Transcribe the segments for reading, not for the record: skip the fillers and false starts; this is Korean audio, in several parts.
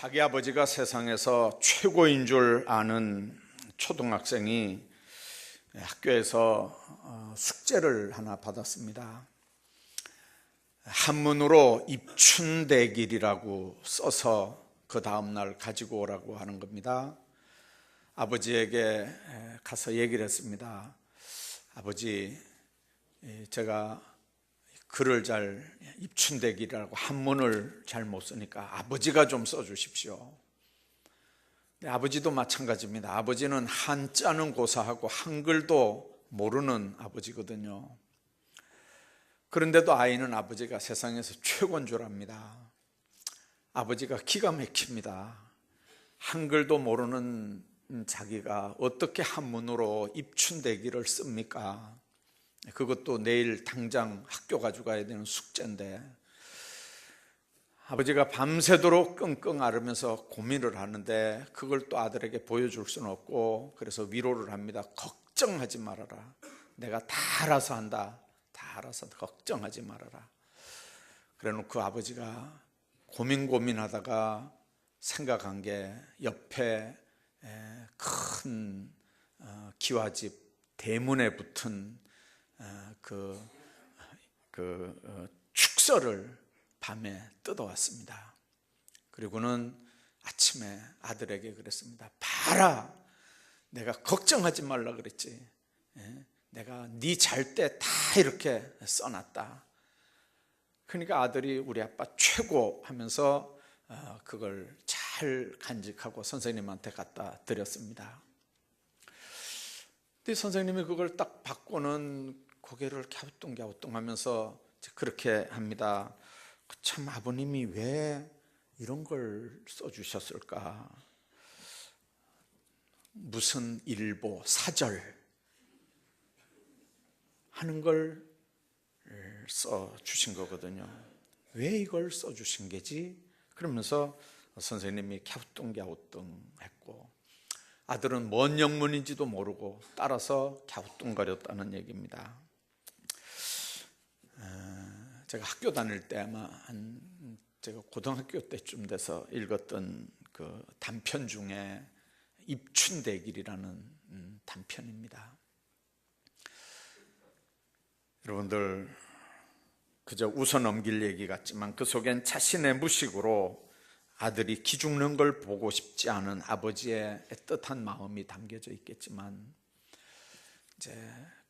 자기 아버지가 세상에서 최고인 줄 아는 초등학생이 학교에서 숙제를 하나 받았습니다. 한문으로 입춘대길이라고 써서 그 다음날 가지고 오라고 하는 겁니다. 아버지에게 가서 얘기를 했습니다. 아버지, 제가 글을 입춘대길이라고 한문을 잘 못 쓰니까 아버지가 좀 써주십시오. 아버지도 마찬가지입니다. 아버지는 한자는 고사하고 한글도 모르는 아버지거든요. 그런데도 아이는 아버지가 세상에서 최고인 줄 압니다. 아버지가 기가 막힙니다. 한글도 모르는 자기가 어떻게 한문으로 입춘대길을 씁니까? 그것도 내일 당장 학교 가져가야 되는 숙제인데, 아버지가 밤새도록 끙끙 앓으면서 고민을 하는데 그걸 또 아들에게 보여줄 수는 없고, 그래서 위로를 합니다. 걱정하지 말아라. 내가 다 알아서 한다. 다 알아서 걱정하지 말아라. 그래놓고 아버지가 고민하다가 생각한 게 옆에 큰 기와집 대문에 붙은 축서를 밤에 뜯어왔습니다. 그리고는 아침에 아들에게 그랬습니다. 봐라, 내가 걱정하지 말라 그랬지. 내가 네 잘 때 다 이렇게 써놨다. 그러니까 아들이 우리 아빠 최고 하면서 그걸 잘 간직하고 선생님한테 갖다 드렸습니다. 근데 선생님이 그걸 딱 받고는 고개를 갸우뚱하면서 그렇게 합니다. 참, 아버님이 왜 이런 걸 써주셨을까? 무슨 일보, 사절 하는 걸 써주신 거거든요. 왜 이걸 써주신 게지? 그러면서 선생님이 갸우뚱했고, 아들은 뭔 영문인지도 모르고 따라서 갸우뚱거렸다는 얘기입니다. 제가 학교 다닐 때 아마 제가 고등학교 때쯤 돼서 읽었던 그 단편 중에 입춘대길이라는 단편입니다. 여러분들, 그저 웃어 넘길 얘기 같지만 그 속엔 자신의 무식으로 아들이 기죽는 걸 보고 싶지 않은 아버지의 애틋한 마음이 담겨져 있겠지만, 이제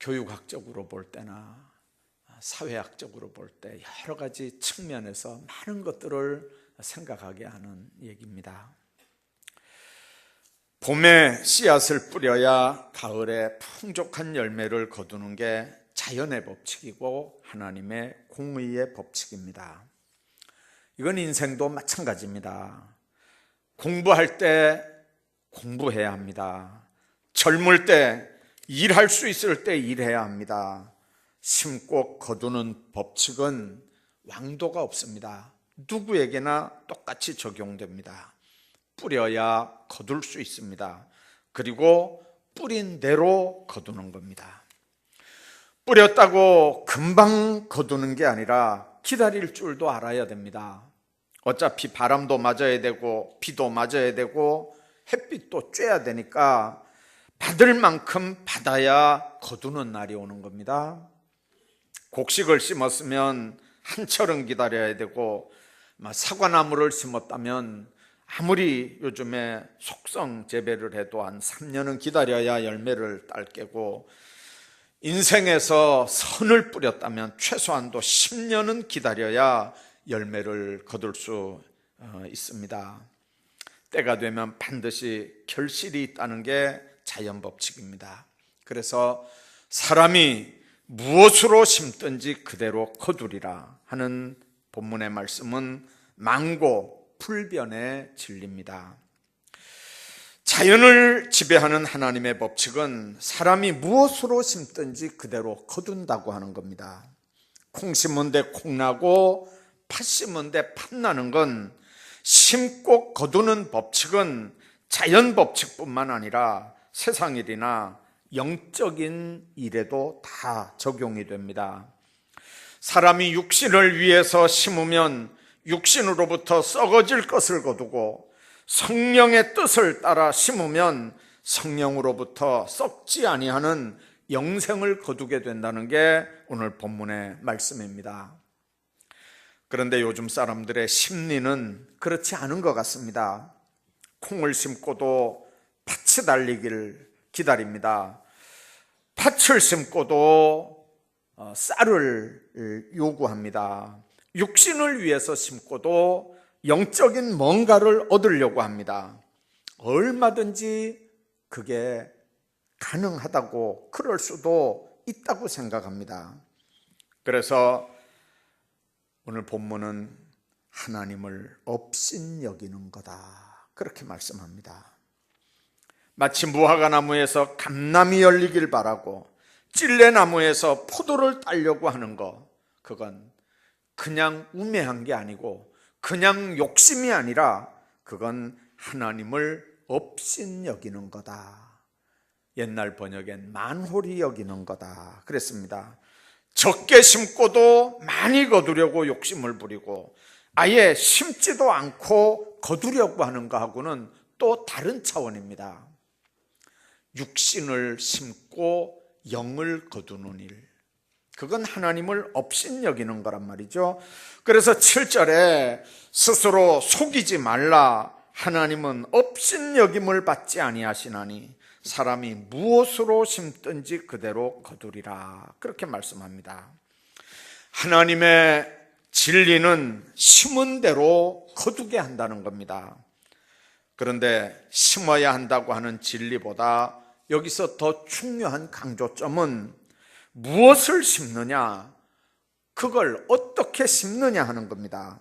교육학적으로 볼 때나 사회학적으로 볼 때 여러 가지 측면에서 많은 것들을 생각하게 하는 얘기입니다. 봄에 씨앗을 뿌려야 가을에 풍족한 열매를 거두는 게 자연의 법칙이고 하나님의 공의의 법칙입니다. 이건 인생도 마찬가지입니다. 공부할 때 공부해야 합니다. 젊을 때 일할 수 있을 때 일해야 합니다. 심고 거두는 법칙은 왕도가 없습니다. 누구에게나 똑같이 적용됩니다. 뿌려야 거둘 수 있습니다. 그리고 뿌린 대로 거두는 겁니다. 뿌렸다고 금방 거두는 게 아니라 기다릴 줄도 알아야 됩니다. 어차피 바람도 맞아야 되고 비도 맞아야 되고 햇빛도 쬐야 되니까 받을 만큼 받아야 거두는 날이 오는 겁니다. 곡식을 심었으면 한철은 기다려야 되고, 사과나무를 심었다면 아무리 요즘에 속성 재배를 해도 한 3년은 기다려야 열매를 딸 게고, 인생에서 선을 뿌렸다면 최소한도 10년은 기다려야 열매를 거둘 수 있습니다. 때가 되면 반드시 결실이 있다는 게 자연 법칙입니다. 그래서 사람이 무엇으로 심든지 그대로 거두리라 하는 본문의 말씀은 만고 불변의 진리입니다. 자연을 지배하는 하나님의 법칙은 사람이 무엇으로 심든지 그대로 거둔다고 하는 겁니다. 콩 심은 데 콩 나고 팥 심은 데 팥 나는 건, 심고 거두는 법칙은 자연 법칙뿐만 아니라 세상 일이나 영적인 일에도 다 적용이 됩니다. 사람이 육신을 위해서 심으면 육신으로부터 썩어질 것을 거두고, 성령의 뜻을 따라 심으면 성령으로부터 썩지 아니하는 영생을 거두게 된다는 게 오늘 본문의 말씀입니다. 그런데 요즘 사람들의 심리는 그렇지 않은 것 같습니다. 콩을 심고도 팥이 달리기를 기다립니다. 팥을 심고도 쌀을 요구합니다. 육신을 위해서 심고도 영적인 뭔가를 얻으려고 합니다. 얼마든지 그게 가능하다고, 그럴 수도 있다고 생각합니다. 그래서 오늘 본문은 하나님을 업신여기는 거다, 그렇게 말씀합니다. 마치 무화과나무에서 감람이 열리길 바라고 찔레나무에서 포도를 따려고 하는 거, 그건 그냥 우매한 게 아니고 그냥 욕심이 아니라 그건 하나님을 업신여기는 거다. 옛날 번역엔 만홀히 여기는 거다 그랬습니다. 적게 심고도 많이 거두려고 욕심을 부리고 아예 심지도 않고 거두려고 하는 거하고는 또 다른 차원입니다. 육신을 심고 영을 거두는 일, 그건 하나님을 업신여기는 거란 말이죠. 그래서 7절에 스스로 속이지 말라, 하나님은 업신여김을 받지 아니하시나니 사람이 무엇으로 심든지 그대로 거두리라, 그렇게 말씀합니다. 하나님의 진리는 심은 대로 거두게 한다는 겁니다. 그런데 심어야 한다고 하는 진리보다 여기서 더 중요한 강조점은 무엇을 심느냐, 그걸 어떻게 심느냐 하는 겁니다.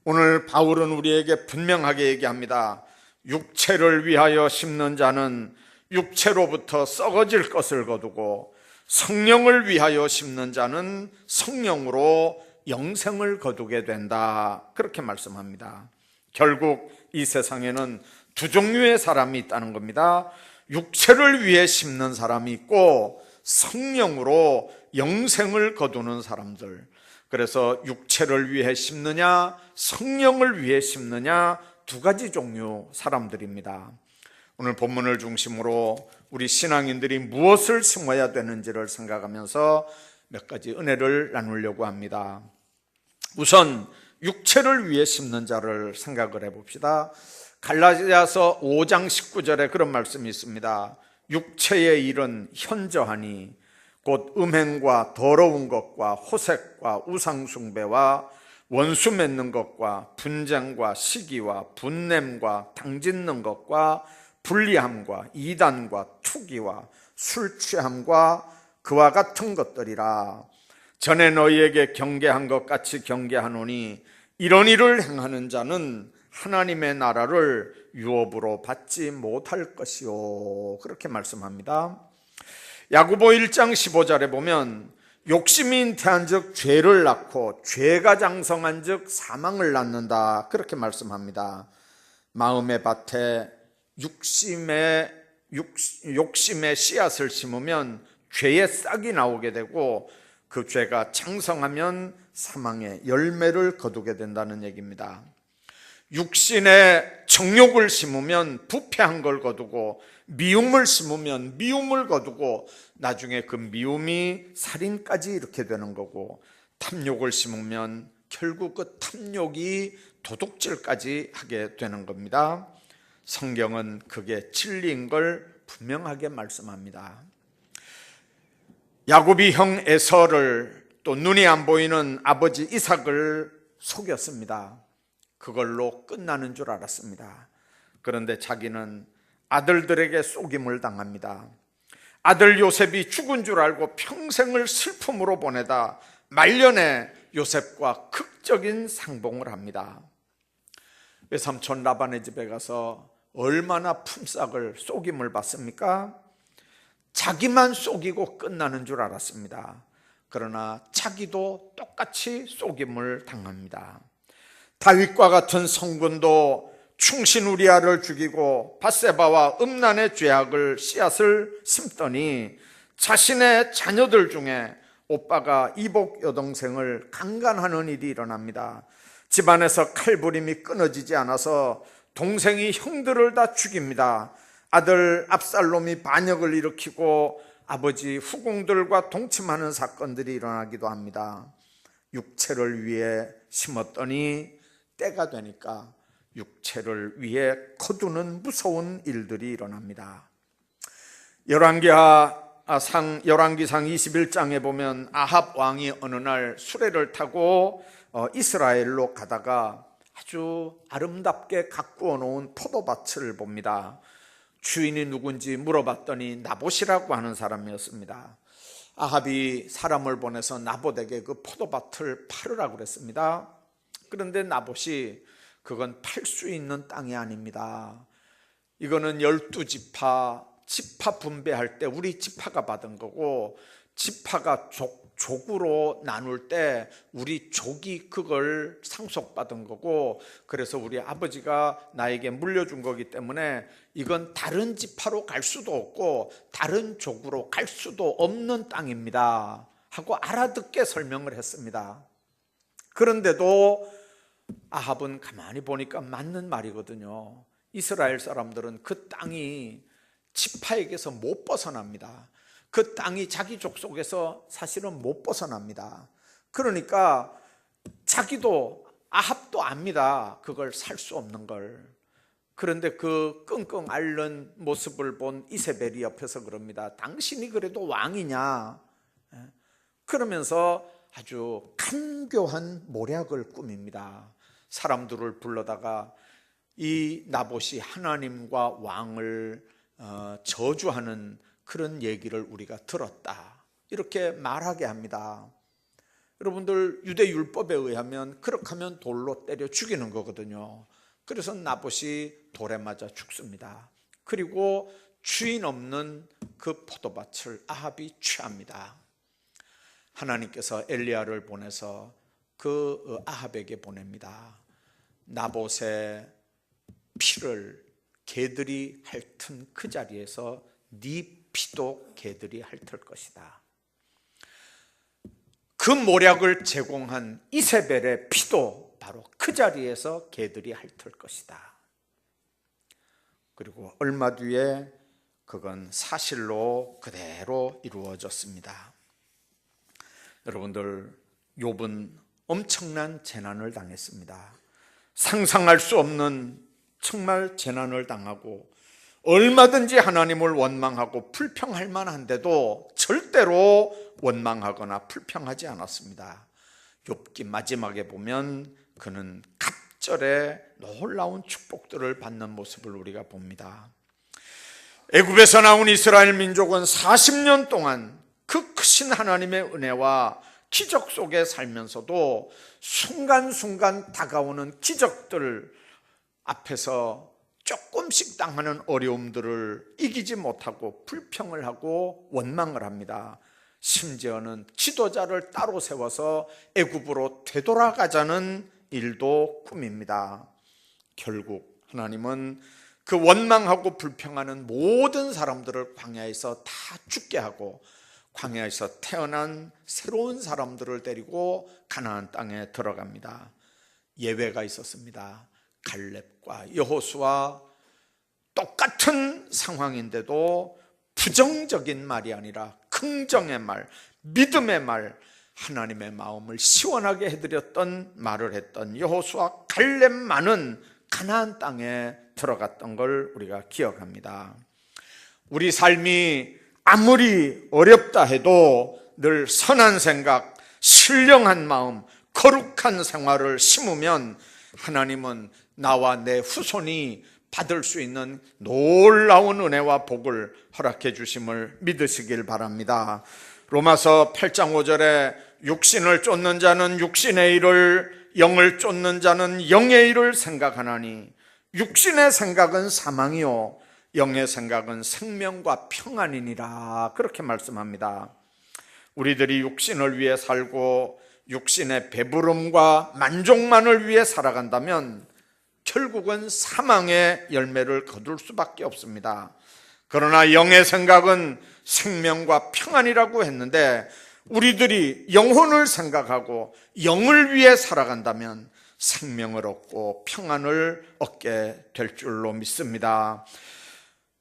오늘 바울은 우리에게 분명하게 얘기합니다. 육체를 위하여 심는 자는 육체로부터 썩어질 것을 거두고 성령을 위하여 심는 자는 성령으로 영생을 거두게 된다, 그렇게 말씀합니다. 결국 이 세상에는 두 종류의 사람이 있다는 겁니다. 육체를 위해 심는 사람이 있고 성령으로 영생을 거두는 사람들. 그래서 육체를 위해 심느냐 성령을 위해 심느냐, 두 가지 종류 사람들입니다. 오늘 본문을 중심으로 우리 신앙인들이 무엇을 심어야 되는지를 생각하면서 몇 가지 은혜를 나누려고 합니다. 우선 육체를 위해 심는 자를 생각을 해봅시다. 갈라디아서 5장 19절에 그런 말씀이 있습니다. 육체의 일은 현저하니 곧 음행과 더러운 것과 호색과 우상숭배와 원수 맺는 것과 분쟁과 시기와 분냄과 당짓는 것과 불리함과 이단과 투기와 술 취함과 그와 같은 것들이라. 전에 너희에게 경계한 것 같이 경계하노니 이런 일을 행하는 자는 하나님의 나라를 유업으로 받지 못할 것이요, 그렇게 말씀합니다. 야고보 1장 15절에 보면 욕심이 잉태한 즉 죄를 낳고 죄가 장성한 즉 사망을 낳는다, 그렇게 말씀합니다. 마음의 밭에 욕심의 씨앗을 심으면 죄의 싹이 나오게 되고 그 죄가 장성하면 사망의 열매를 거두게 된다는 얘기입니다. 육신의 정욕을 심으면 부패한 걸 거두고 미움을 심으면 미움을 거두고 나중에 그 미움이 살인까지 이렇게 되는 거고, 탐욕을 심으면 결국 그 탐욕이 도둑질까지 하게 되는 겁니다. 성경은 그게 진리인 걸 분명하게 말씀합니다. 야곱이 형 에서를, 또 눈이 안 보이는 아버지 이삭을 속였습니다. 그걸로 끝나는 줄 알았습니다. 그런데 자기는 아들들에게 속임을 당합니다. 아들 요셉이 죽은 줄 알고 평생을 슬픔으로 보내다 말년에 요셉과 극적인 상봉을 합니다. 외삼촌 라반의 집에 가서 얼마나 품삯을, 속임을 받습니까? 자기만 속이고 끝나는 줄 알았습니다. 그러나 자기도 똑같이 속임을 당합니다. 다윗과 같은 성군도 충신 우리아를 죽이고 밧세바와 음란의 죄악을 씨앗을 심더니 자신의 자녀들 중에 오빠가 이복 여동생을 강간하는 일이 일어납니다. 집안에서 칼부림이 끊어지지 않아서 동생이 형들을 다 죽입니다. 아들 압살롬이 반역을 일으키고 아버지 후궁들과 동침하는 사건들이 일어나기도 합니다. 육체를 위해 심었더니 때가 되니까 육체를 위해 거두는 무서운 일들이 일어납니다. 열왕기상 21장에 보면 아합 왕이 어느 날 수레를 타고 이스라엘로 가다가 아주 아름답게 가꾸어 놓은 포도밭을 봅니다. 주인이 누군지 물어봤더니 나봇이라고 하는 사람이었습니다. 아합이 사람을 보내서 나봇에게 그 포도밭을 팔으라고 그랬습니다. 그런데 나봇이 그건 팔 수 있는 땅이 아닙니다. 이거는 12지파 지파 분배할 때 우리 지파가 받은 거고, 지파가 족으로 나눌 때 우리 족이 그걸 상속받은 거고, 그래서 우리 아버지가 나에게 물려준 거기 때문에 이건 다른 지파로 갈 수도 없고 다른 족으로 갈 수도 없는 땅입니다 하고 알아듣게 설명을 했습니다. 그런데도 아합은 가만히 보니까 맞는 말이거든요. 이스라엘 사람들은 그 땅이 지파에게서 못 벗어납니다. 그 땅이 자기 족속에서 사실은 못 벗어납니다. 그러니까 자기도 아합도 압니다. 그걸 살 수 없는 걸. 그런데 그 끙끙 앓는 모습을 본 이세벨이 옆에서 그럽니다. 당신이 그래도 왕이냐? 그러면서 아주 간교한 모략을 꾸밉니다. 사람들을 불러다가 이 나봇이 하나님과 왕을 저주하는 그런 얘기를 우리가 들었다, 이렇게 말하게 합니다. 여러분들, 유대 율법에 의하면 그렇게 하면 돌로 때려 죽이는 거거든요. 그래서 나봇이 돌에 맞아 죽습니다. 그리고 주인 없는 그 포도밭을 아합이 취합니다. 하나님께서 엘리야를 보내서 그 아합에게 보냅니다. 나봇의 피를 개들이 핥은 그 자리에서 네 피도 개들이 핥을 것이다. 그 모략을 제공한 이세벨의 피도 바로 그 자리에서 개들이 핥을 것이다. 그리고 얼마 뒤에 그건 사실로 그대로 이루어졌습니다. 여러분들, 욥은 엄청난 재난을 당했습니다. 상상할 수 없는 정말 재난을 당하고 얼마든지 하나님을 원망하고 불평할 만한데도 절대로 원망하거나 불평하지 않았습니다. 욥기 마지막에 보면 그는 갑절에 놀라운 축복들을 받는 모습을 우리가 봅니다. 애굽에서 나온 이스라엘 민족은 40년 동안 그 크신 하나님의 은혜와 기적 속에 살면서도 순간순간 다가오는 기적들 앞에서 조금씩 당하는 어려움들을 이기지 못하고 불평을 하고 원망을 합니다. 심지어는 지도자를 따로 세워서 애굽으로 되돌아가자는 일도 꾸밉니다. 결국 하나님은 그 원망하고 불평하는 모든 사람들을 광야에서 다 죽게 하고 광야에서 태어난 새로운 사람들을 데리고 가나안 땅에 들어갑니다. 예외가 있었습니다. 갈렙과 여호수아, 똑같은 상황인데도 부정적인 말이 아니라 긍정의 말, 믿음의 말, 하나님의 마음을 시원하게 해드렸던 말을 했던 여호수아, 갈렙만은 가나안 땅에 들어갔던 걸 우리가 기억합니다. 우리 삶이 아무리 어렵다 해도 늘 선한 생각, 신령한 마음, 거룩한 생활을 심으면 하나님은 나와 내 후손이 받을 수 있는 놀라운 은혜와 복을 허락해 주심을 믿으시길 바랍니다. 로마서 8장 5절에 육신을 쫓는 자는 육신의 일을, 영을 쫓는 자는 영의 일을 생각하나니 육신의 생각은 사망이요 영의 생각은 생명과 평안이니라, 그렇게 말씀합니다. 우리들이 육신을 위해 살고 육신의 배부름과 만족만을 위해 살아간다면 결국은 사망의 열매를 거둘 수밖에 없습니다. 그러나 영의 생각은 생명과 평안이라고 했는데, 우리들이 영혼을 생각하고 영을 위해 살아간다면 생명을 얻고 평안을 얻게 될 줄로 믿습니다.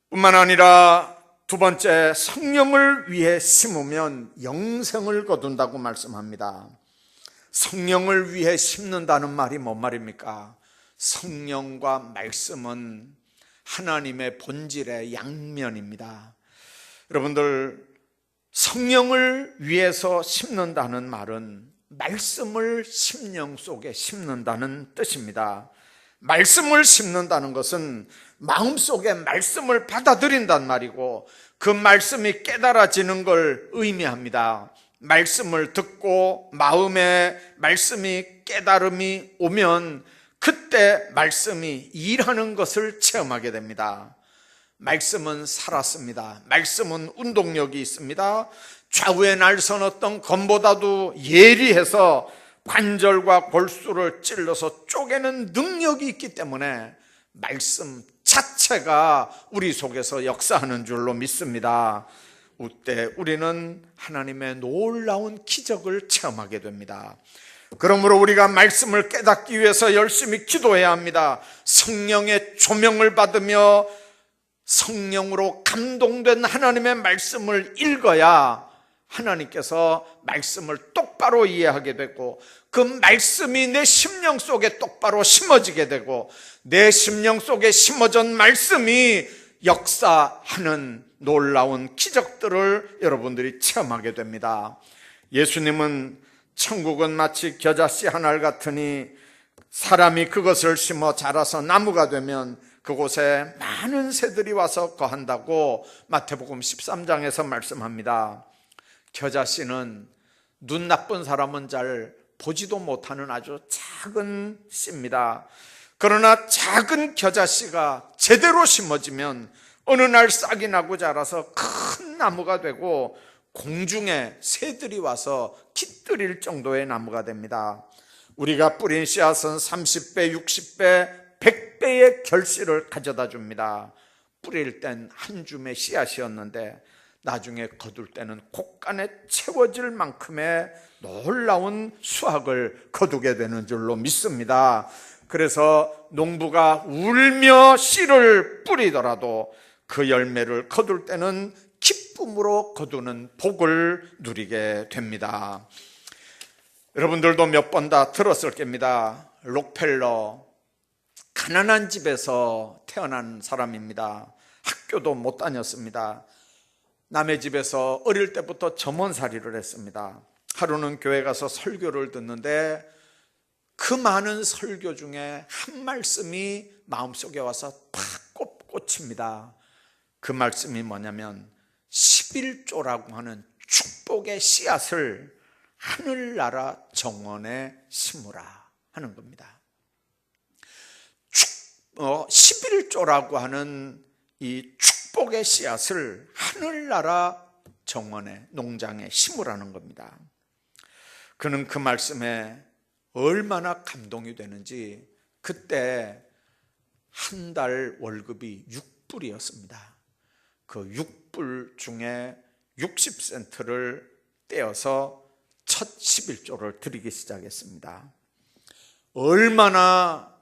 뿐만 아니라 두 번째, 성령을 위해 심으면 영생을 거둔다고 말씀합니다. 성령을 위해 심는다는 말이 뭔 말입니까? 성령과 말씀은 하나님의 본질의 양면입니다. 여러분들, 성령을 위해서 심는다는 말은 말씀을 심령 속에 심는다는 뜻입니다. 말씀을 심는다는 것은 마음속에 말씀을 받아들인단 말이고 그 말씀이 깨달아지는 걸 의미합니다. 말씀을 듣고 마음에 말씀이 깨달음이 오면 그때 말씀이 일하는 것을 체험하게 됩니다. 말씀은 살았습니다. 말씀은 운동력이 있습니다. 좌우에 날선 어떤 검보다도 예리해서 관절과 골수를 찔러서 쪼개는 능력이 있기 때문에 말씀 자체가 우리 속에서 역사하는 줄로 믿습니다. 그때 우리는 하나님의 놀라운 기적을 체험하게 됩니다. 그러므로 우리가 말씀을 깨닫기 위해서 열심히 기도해야 합니다. 성령의 조명을 받으며 성령으로 감동된 하나님의 말씀을 읽어야 하나님께서 말씀을 똑바로 이해하게 되고 그 말씀이 내 심령 속에 똑바로 심어지게 되고 내 심령 속에 심어진 말씀이 역사하는 놀라운 기적들을 여러분들이 체험하게 됩니다. 예수님은 천국은 마치 겨자씨 한 알 같으니 사람이 그것을 심어 자라서 나무가 되면 그곳에 많은 새들이 와서 거한다고 마태복음 13장에서 말씀합니다. 겨자씨는 눈 나쁜 사람은 잘 보지도 못하는 아주 작은 씨입니다. 그러나 작은 겨자씨가 제대로 심어지면 어느 날 싹이 나고 자라서 큰 나무가 되고 공중에 새들이 와서 깃들일 정도의 나무가 됩니다. 우리가 뿌린 씨앗은 30배, 60배, 100배의 결실을 가져다 줍니다. 뿌릴 땐 한 줌의 씨앗이었는데 나중에 거둘 때는 곳간에 채워질 만큼의 놀라운 수확을 거두게 되는 줄로 믿습니다. 그래서 농부가 울며 씨를 뿌리더라도 그 열매를 거둘 때는 기쁨으로 거두는 복을 누리게 됩니다. 여러분들도 몇 번 다 들었을 겁니다. 록펠러, 가난한 집에서 태어난 사람입니다. 학교도 못 다녔습니다. 남의 집에서 어릴 때부터 점원살이를 했습니다. 하루는 교회 가서 설교를 듣는데 그 많은 설교 중에 한 말씀이 마음속에 와서 팍 꽂힙니다. 그 말씀이 뭐냐면 11조라고 하는 축복의 씨앗을 하늘나라 정원에 심으라 하는 겁니다. 11조라고 하는 이 축복의 씨앗을 하늘나라 정원에, 농장에 심으라는 겁니다. 그는 그 말씀에 얼마나 감동이 되는지 그때 한 달 월급이 6불이었습니다. 그 6불 중에 60센트를 떼어서 첫 11조를 드리기 시작했습니다. 얼마나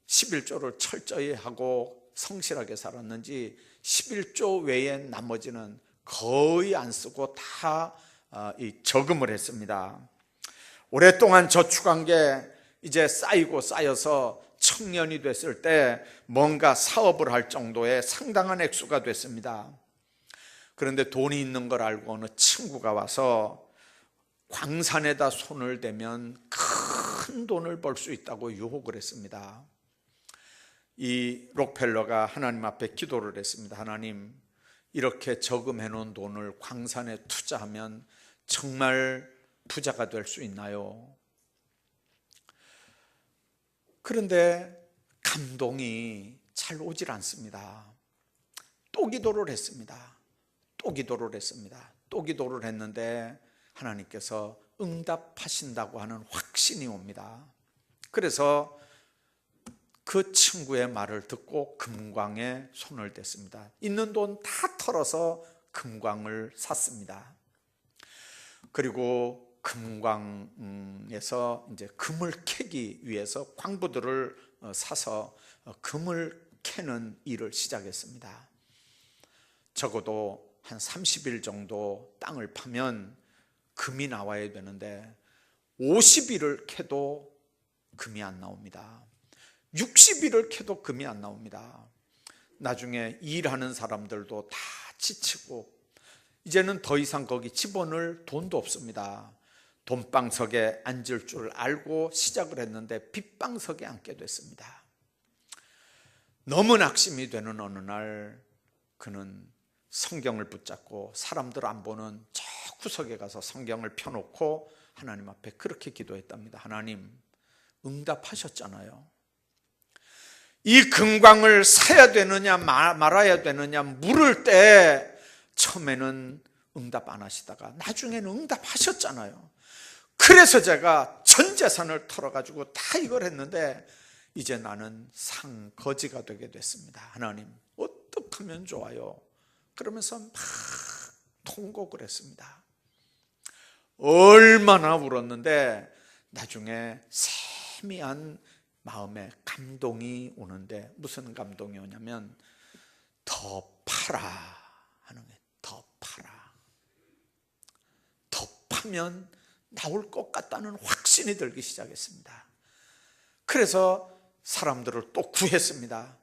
11조를 철저히 하고 성실하게 살았는지 11조 외에 나머지는 거의 안 쓰고 다 저금을 했습니다. 오랫동안 저축한 게 이제 쌓이고 쌓여서 청년이 됐을 때 뭔가 사업을 할 정도의 상당한 액수가 됐습니다. 그런데 돈이 있는 걸 알고 어느 친구가 와서 광산에다 손을 대면 큰 돈을 벌 수 있다고 유혹을 했습니다. 이 록펠러가 하나님 앞에 기도를 했습니다. 하나님, 이렇게 저금해 놓은 돈을 광산에 투자하면 정말 부자가 될 수 있나요? 그런데 감동이 잘 오질 않습니다. 또 기도를 했습니다. 또 기도를 했습니다. 또 기도를 했는데 하나님께서 응답하신다고 하는 확신이 옵니다. 그래서 그 친구의 말을 듣고 금광에 손을 댔습니다. 있는 돈 다 털어서 금광을 샀습니다. 그리고 금광에서 이제 금을 캐기 위해서 광부들을 사서 금을 캐는 일을 시작했습니다. 적어도 한 30일 정도 땅을 파면 금이 나와야 되는데 50일을 캐도 금이 안 나옵니다. 60일을 캐도 금이 안 나옵니다. 나중에 일하는 사람들도 다 지치고 이제는 더 이상 거기 집어넣을 돈도 없습니다. 돈방석에 앉을 줄 알고 시작을 했는데 빗방석에 앉게 됐습니다. 너무 낙심이 되는 어느 날 그는 성경을 붙잡고 사람들 안 보는 저 구석에 가서 성경을 펴놓고 하나님 앞에 그렇게 기도했답니다. 하나님, 응답하셨잖아요. 이 금광을 사야 되느냐 말아야 되느냐 물을 때 처음에는 응답 안 하시다가 나중에는 응답하셨잖아요. 그래서 제가 전 재산을 털어가지고 다 이걸 했는데 이제 나는 상거지가 되게 됐습니다. 하나님, 어떻게 하면 좋아요? 그러면서 막 통곡을 했습니다. 얼마나 울었는데 나중에 세미한 마음에 감동이 오는데 무슨 감동이 오냐면 더 팔아 하는 거예요. 더 팔아. 더 파면 나올 것 같다는 확신이 들기 시작했습니다. 그래서 사람들을 또 구했습니다.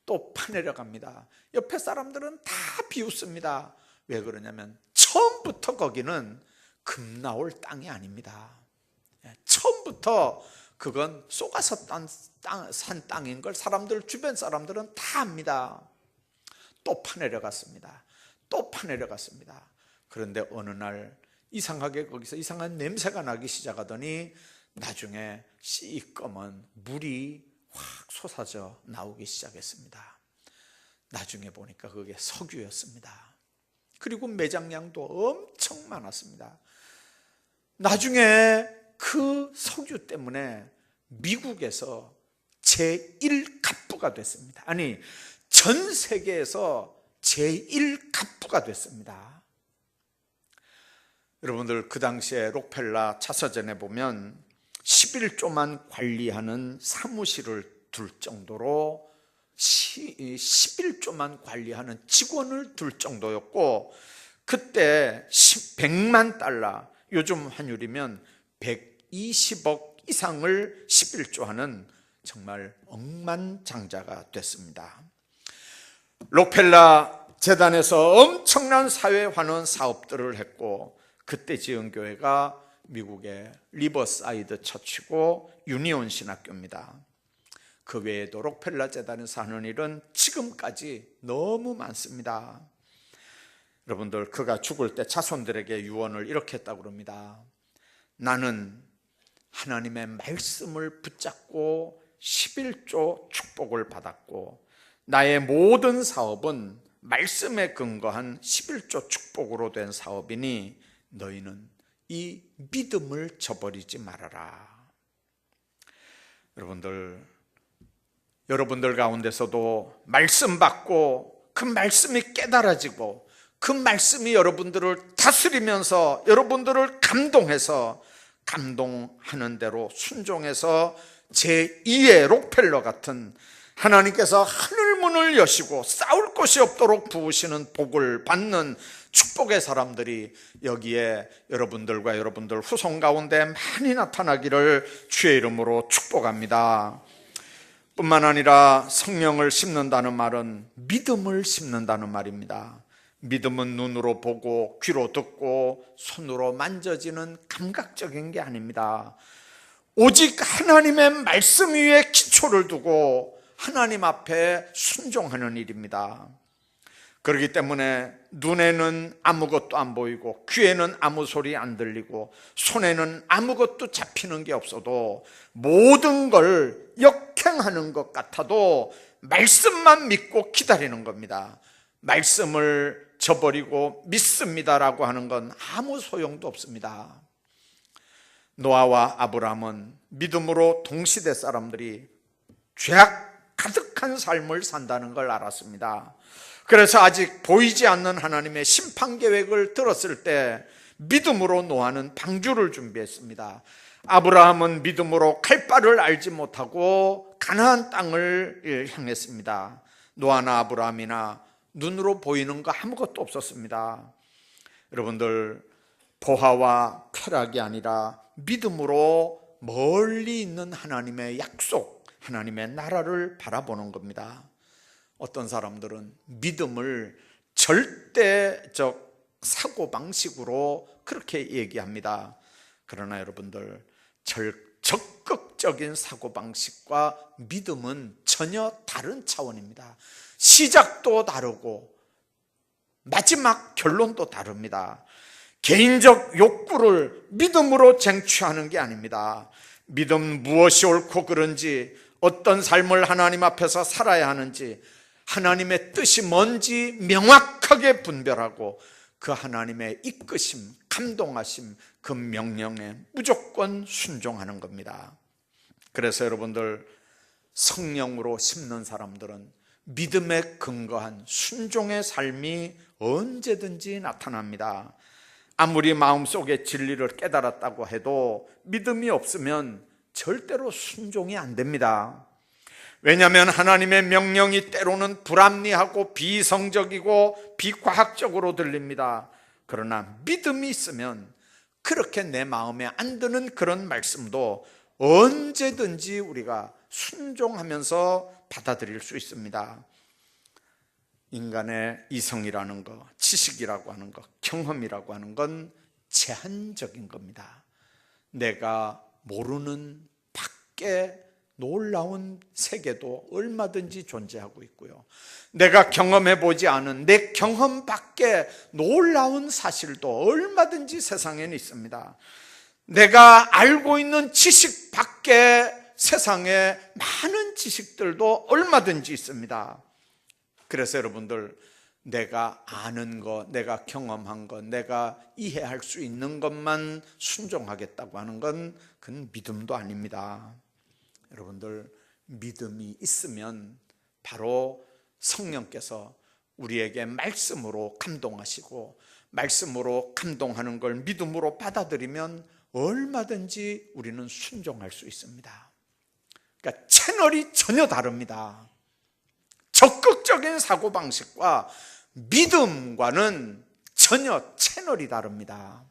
또 파내려 갑니다. 옆에 사람들은 다 비웃습니다. 왜 그러냐면 처음부터 거기는 금 나올 땅이 아닙니다. 처음부터 그건 쏘가서 산 땅인 걸 주변 사람들은 다 압니다. 또 파내려 갔습니다. 또 파내려 갔습니다. 그런데 어느 날 이상하게 거기서 이상한 냄새가 나기 시작하더니 나중에 시꺼먼 물이 확 솟아져 나오기 시작했습니다. 나중에 보니까 그게 석유였습니다. 그리고 매장량도 엄청 많았습니다. 나중에 그 석유 때문에 미국에서 제1갑부가 됐습니다. 아니, 전 세계에서 제1갑부가 됐습니다. 여러분들 그 당시에 록펠라 차서전에 보면 11조만 관리하는 사무실을 둘 정도로 11조만 관리하는 직원을 둘 정도였고 그때 100만 달러, 요즘 환율이면 120억 이상을 11조 하는 정말 억만장자가 됐습니다. 록펠라 재단에서 엄청난 사회환원 사업들을 했고 그때 지은 교회가 미국의 리버사이드 처치고 유니온 신학교입니다. 그 외에도 록펠라 재단에서 하는 일은 지금까지 너무 많습니다. 여러분들 그가 죽을 때 자손들에게 유언을 이렇게 했다고 합니다. 나는 하나님의 말씀을 붙잡고 11조 축복을 받았고 나의 모든 사업은 말씀에 근거한 11조 축복으로 된 사업이니 너희는 이 믿음을 저버리지 말아라. 여러분들 가운데서도 말씀 받고 그 말씀이 깨달아지고 그 말씀이 여러분들을 다스리면서 여러분들을 감동해서 감동하는 대로 순종해서 제2의 록펠러 같은 하나님께서 하늘문을 여시고 싸울 곳이 없도록 부으시는 복을 받는 축복의 사람들이 여기에 여러분들과 여러분들 후손 가운데 많이 나타나기를 주의 이름으로 축복합니다. 뿐만 아니라 성령을 심는다는 말은 믿음을 심는다는 말입니다. 믿음은 눈으로 보고 귀로 듣고 손으로 만져지는 감각적인 게 아닙니다. 오직 하나님의 말씀 위에 기초를 두고 하나님 앞에 순종하는 일입니다. 그렇기 때문에 눈에는 아무것도 안 보이고 귀에는 아무 소리 안 들리고 손에는 아무것도 잡히는 게 없어도 모든 걸 역행하는 것 같아도 말씀만 믿고 기다리는 겁니다. 말씀을 저버리고 믿습니다라고 하는 건 아무 소용도 없습니다. 노아와 아브라함은 믿음으로 동시대 사람들이 죄악 가득한 삶을 산다는 걸 알았습니다. 그래서 아직 보이지 않는 하나님의 심판 계획을 들었을 때 믿음으로 노아는 방주를 준비했습니다. 아브라함은 믿음으로 칼바를 알지 못하고 가나안 땅을 향했습니다. 노아나 아브라함이나 눈으로 보이는 거 아무것도 없었습니다. 여러분들, 보화와 쾌락이 아니라 믿음으로 멀리 있는 하나님의 약속, 하나님의 나라를 바라보는 겁니다. 어떤 사람들은 믿음을 절대적 사고방식으로 그렇게 얘기합니다. 그러나 여러분들, 적극적인 사고방식과 믿음은 전혀 다른 차원입니다. 시작도 다르고 마지막 결론도 다릅니다. 개인적 욕구를 믿음으로 쟁취하는 게 아닙니다. 믿음 무엇이 옳고 그른지, 어떤 삶을 하나님 앞에서 살아야 하는지, 하나님의 뜻이 뭔지 명확하게 분별하고 그 하나님의 이끄심, 감동하심, 그 명령에 무조건 순종하는 겁니다. 그래서 여러분들, 성령으로 심는 사람들은 믿음에 근거한 순종의 삶이 언제든지 나타납니다. 아무리 마음속에 진리를 깨달았다고 해도 믿음이 없으면 절대로 순종이 안 됩니다. 왜냐하면 하나님의 명령이 때로는 불합리하고 비이성적이고 비과학적으로 들립니다. 그러나 믿음이 있으면 그렇게 내 마음에 안 드는 그런 말씀도 언제든지 우리가 순종하면서 받아들일 수 있습니다. 인간의 이성이라는 것, 지식이라고 하는 것, 경험이라고 하는 건 제한적인 겁니다. 내가 모르는 밖에 놀라운 세계도 얼마든지 존재하고 있고요, 내가 경험해 보지 않은 내 경험 밖에 놀라운 사실도 얼마든지 세상에는 있습니다. 내가 알고 있는 지식 밖에 세상에 많은 지식들도 얼마든지 있습니다. 그래서 여러분들, 내가 아는 것, 내가 경험한 것, 내가 이해할 수 있는 것만 순종하겠다고 하는 건 그건 믿음도 아닙니다. 여러분들, 믿음이 있으면 바로 성령께서 우리에게 말씀으로 감동하시고, 말씀으로 감동하는 걸 믿음으로 받아들이면 얼마든지 우리는 순종할 수 있습니다. 그러니까 채널이 전혀 다릅니다. 적극적인 사고방식과 믿음과는 전혀 채널이 다릅니다.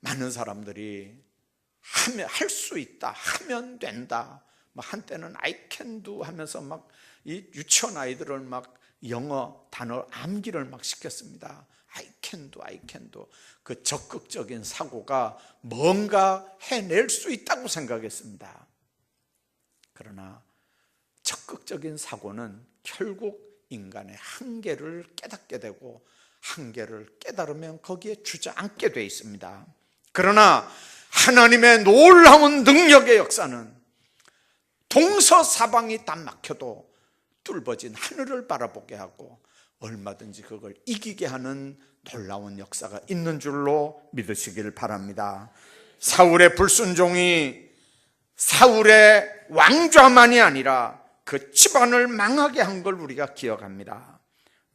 많은 사람들이 할 수 있다, 하면 된다, 한때는 I can do 하면서 막 이 유치원 아이들을 막 영어 단어 암기를 막 시켰습니다. I can do, I can do. 그 적극적인 사고가 뭔가 해낼 수 있다고 생각했습니다. 그러나 적극적인 사고는 결국 인간의 한계를 깨닫게 되고, 한계를 깨달으면 거기에 주저앉게 돼 있습니다. 그러나 하나님의 놀라운 능력의 역사는 동서사방이 다 막혀도 뚫어진 하늘을 바라보게 하고 얼마든지 그걸 이기게 하는 놀라운 역사가 있는 줄로 믿으시길 바랍니다. 사울의 불순종이 사울의 왕좌만이 아니라 그 집안을 망하게 한 걸 우리가 기억합니다.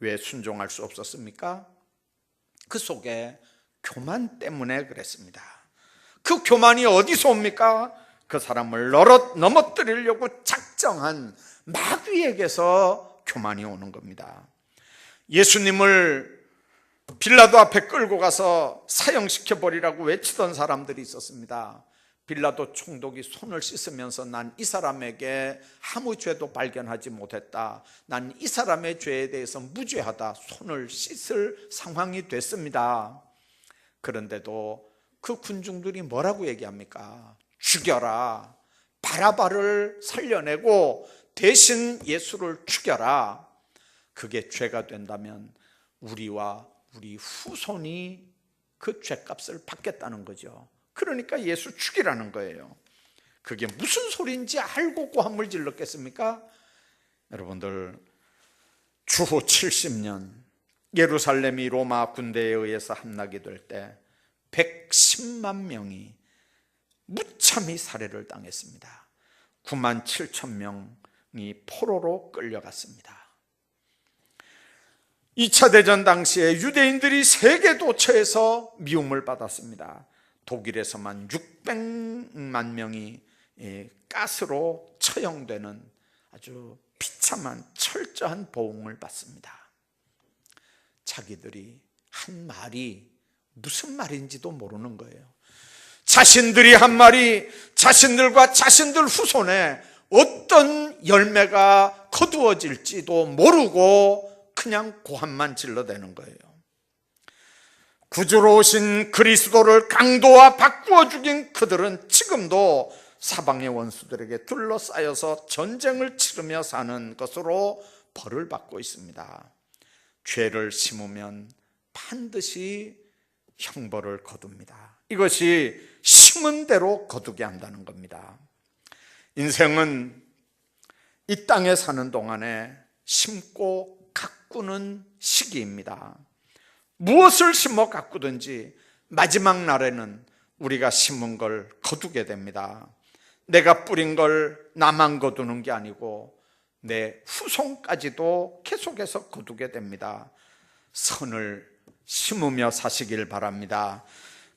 왜 순종할 수 없었습니까? 그 속에 교만 때문에 그랬습니다. 그 교만이 어디서 옵니까? 그 사람을 넘어뜨리려고 작정한 마귀에게서 교만이 오는 겁니다. 예수님을 빌라도 앞에 끌고 가서 사형시켜버리라고 외치던 사람들이 있었습니다. 빌라도 총독이 손을 씻으면서 난 이 사람에게 아무 죄도 발견하지 못했다, 난 이 사람의 죄에 대해서 무죄하다, 손을 씻을 상황이 됐습니다. 그런데도 그 군중들이 뭐라고 얘기합니까? 죽여라, 바라바를 살려내고 대신 예수를 죽여라. 그게 죄가 된다면 우리와 우리 후손이 그 죄값을 받겠다는 거죠. 그러니까 예수 죽이라는 거예요. 그게 무슨 소리인지 알고 고함을 질렀겠습니까? 여러분들, 주후 70년 예루살렘이 로마 군대에 의해서 함락이 될 때 110만 명이 무참히 살해를 당했습니다. 9만 7천 명이 포로로 끌려갔습니다. 2차 대전 당시에 유대인들이 세계 도처에서 미움을 받았습니다. 독일에서만 600만 명이 가스로 처형되는 아주 비참한 철저한 보응을 받습니다. 자기들이 한 말이 무슨 말인지도 모르는 거예요. 자신들이 한 말이 자신들과 자신들 후손에 어떤 열매가 거두어질지도 모르고 그냥 고함만 질러대는 거예요. 구주로 오신 그리스도를 강도와 바꾸어 죽인 그들은 지금도 사방의 원수들에게 둘러싸여서 전쟁을 치르며 사는 것으로 벌을 받고 있습니다. 죄를 심으면 반드시 형벌을 거둡니다. 이것이 심은 대로 거두게 한다는 겁니다. 인생은 이 땅에 사는 동안에 심고 가꾸는 시기입니다. 무엇을 심어 가꾸든지 마지막 날에는 우리가 심은 걸 거두게 됩니다. 내가 뿌린 걸 나만 거두는 게 아니고 내 후손까지도 계속해서 거두게 됩니다. 선을 심으며 사시길 바랍니다.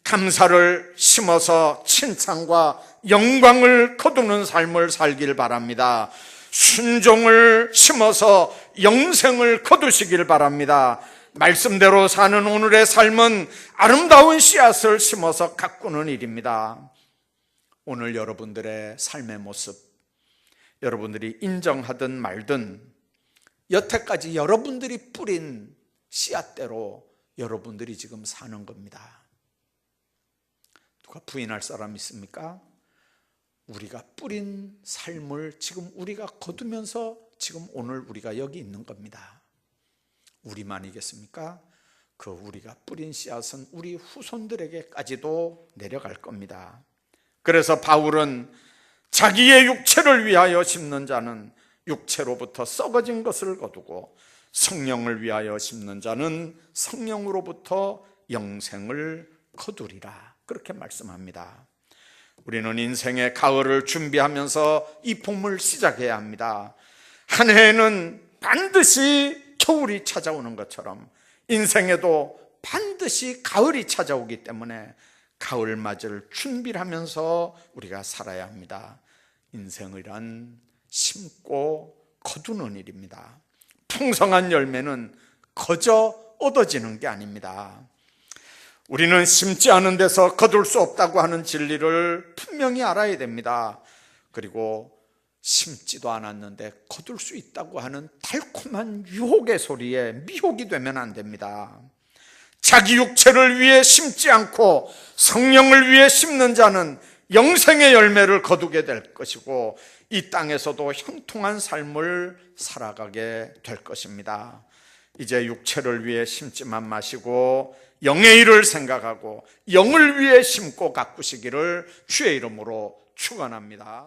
감사를 심어서 칭찬과 영광을 거두는 삶을 살길 바랍니다. 순종을 심어서 영생을 거두시길 바랍니다. 말씀대로 사는 오늘의 삶은 아름다운 씨앗을 심어서 가꾸는 일입니다. 오늘 여러분들의 삶의 모습, 여러분들이 인정하든 말든 여태까지 여러분들이 뿌린 씨앗대로 여러분들이 지금 사는 겁니다. 누가 부인할 사람 있습니까? 우리가 뿌린 삶을 지금 우리가 거두면서 지금 오늘 우리가 여기 있는 겁니다. 우리만이겠습니까? 그 우리가 뿌린 씨앗은 우리 후손들에게까지도 내려갈 겁니다. 그래서 바울은 자기의 육체를 위하여 심는 자는 육체로부터 썩어진 것을 거두고 성령을 위하여 심는 자는 성령으로부터 영생을 거두리라, 그렇게 말씀합니다. 우리는 인생의 가을을 준비하면서 이 봄을 시작해야 합니다. 한 해에는 반드시 겨울이 찾아오는 것처럼 인생에도 반드시 가을이 찾아오기 때문에 가을 맞을 준비를 하면서 우리가 살아야 합니다. 인생이란 심고 거두는 일입니다. 풍성한 열매는 거저 얻어지는 게 아닙니다. 우리는 심지 않은 데서 거둘 수 없다고 하는 진리를 분명히 알아야 됩니다. 그리고 심지도 않았는데 거둘 수 있다고 하는 달콤한 유혹의 소리에 미혹이 되면 안 됩니다. 자기 육체를 위해 심지 않고 성령을 위해 심는 자는 영생의 열매를 거두게 될 것이고 이 땅에서도 형통한 삶을 살아가게 될 것입니다. 이제 육체를 위해 심지만 마시고 영의 일을 생각하고 영을 위해 심고 가꾸시기를 주의 이름으로 축원합니다.